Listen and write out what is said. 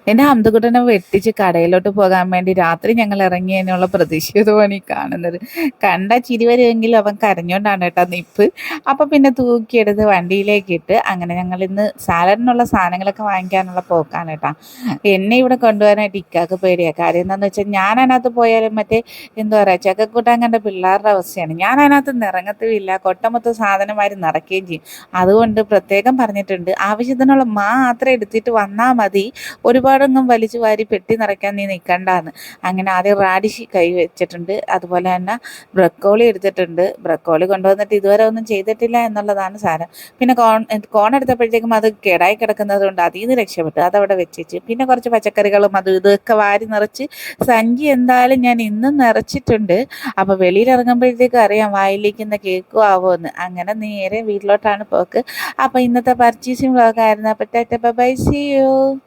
എന്റെ അമ്തുകുട്ടനെ വെട്ടിച്ച് കടയിലോട്ട് പോകാൻ വേണ്ടി രാത്രി ഞങ്ങൾ ഇറങ്ങിയതിനുള്ള പ്രതിഷേധമാണ് ഈ കാണുന്നത്. കണ്ടാ ചിരി വരുമെങ്കിലും അവൻ കരഞ്ഞോണ്ടാണ് കേട്ടോ നിപ്പ്. അപ്പൊ പിന്നെ തൂക്കിയെടുത്ത് വണ്ടിയിലേക്ക് ഇട്ട് അങ്ങനെ ഞങ്ങൾ ഇന്ന് സാലഡിനുള്ള സാധനങ്ങളൊക്കെ വാങ്ങിക്കാനുള്ള പോക്കാണ് കേട്ടോ. എന്നെ ഇവിടെ കൊണ്ടുപോകാനായിട്ട് ഇക്കാക്ക് പേടിയാ. കാര്യം എന്താന്ന് വെച്ചാൽ ഞാൻ അതിനകത്ത് പോയാലും മറ്റേ എന്താ പറയാ ചക്കക്കൂട്ടാൻ കണ്ട പിള്ളേരുടെ അവസ്ഥയാണ്. ഞാൻ അതിനകത്ത് നിറങ്ങത്തുമില്ല, കൊട്ടമൊത്ത സാധനമാര് നിറയ്ക്കുകയും ചെയ്യും. അതുകൊണ്ട് പ്രത്യേകം പറഞ്ഞിട്ടുണ്ട്, ആവശ്യത്തിനുള്ള മാത്രം എടുത്തിട്ട് വന്നാൽ മതി, ഒരുപാടൊന്നും വലിച്ചു വാരി പെട്ടി നിറയ്ക്കാൻ നീ നിൽക്കണ്ടാന്ന്. അങ്ങനെ ആദ്യം റാഡിഷ് കൈ വെച്ചിട്ടുണ്ട്, അതുപോലെ തന്നെ ബ്രക്കോളി എടുത്തിട്ടുണ്ട്. ബ്രക്കോളി കൊണ്ടുവന്നിട്ട് ഇതുവരെ ഒന്നും ചെയ്തിട്ടില്ല എന്നുള്ളതാണ് സാരം. പിന്നെ കോൺ എടുത്തപ്പോഴത്തേക്കും അത് കേടായി കിടക്കുന്നത് കൊണ്ട് അതിൽ നിന്ന് രക്ഷപ്പെട്ടു, അതവിടെ വെച്ചിട്ട് പിന്നെ കുറച്ച് പച്ചക്കറികളും അതും ഇതൊക്കെ വാരി നിറച്ച് സഞ്ചി എന്തായാലും ഞാൻ ഇന്നും നിറച്ചിട്ടുണ്ട്. അപ്പോൾ വെളിയിലിറങ്ങുമ്പോഴത്തേക്കും അറിയാം വായിലേക്കുന്ന കേക്കും ആവുമെന്ന്. അങ്ങനെ നേരെ വീട്ടിലോട്ടാണ് പോക്ക്. അപ്പോൾ ഇന്നത്തെ പർച്ചേസിങ് വ്ളോഗായിരുന്നു. അപ്പോൾ tata bye bye, see U.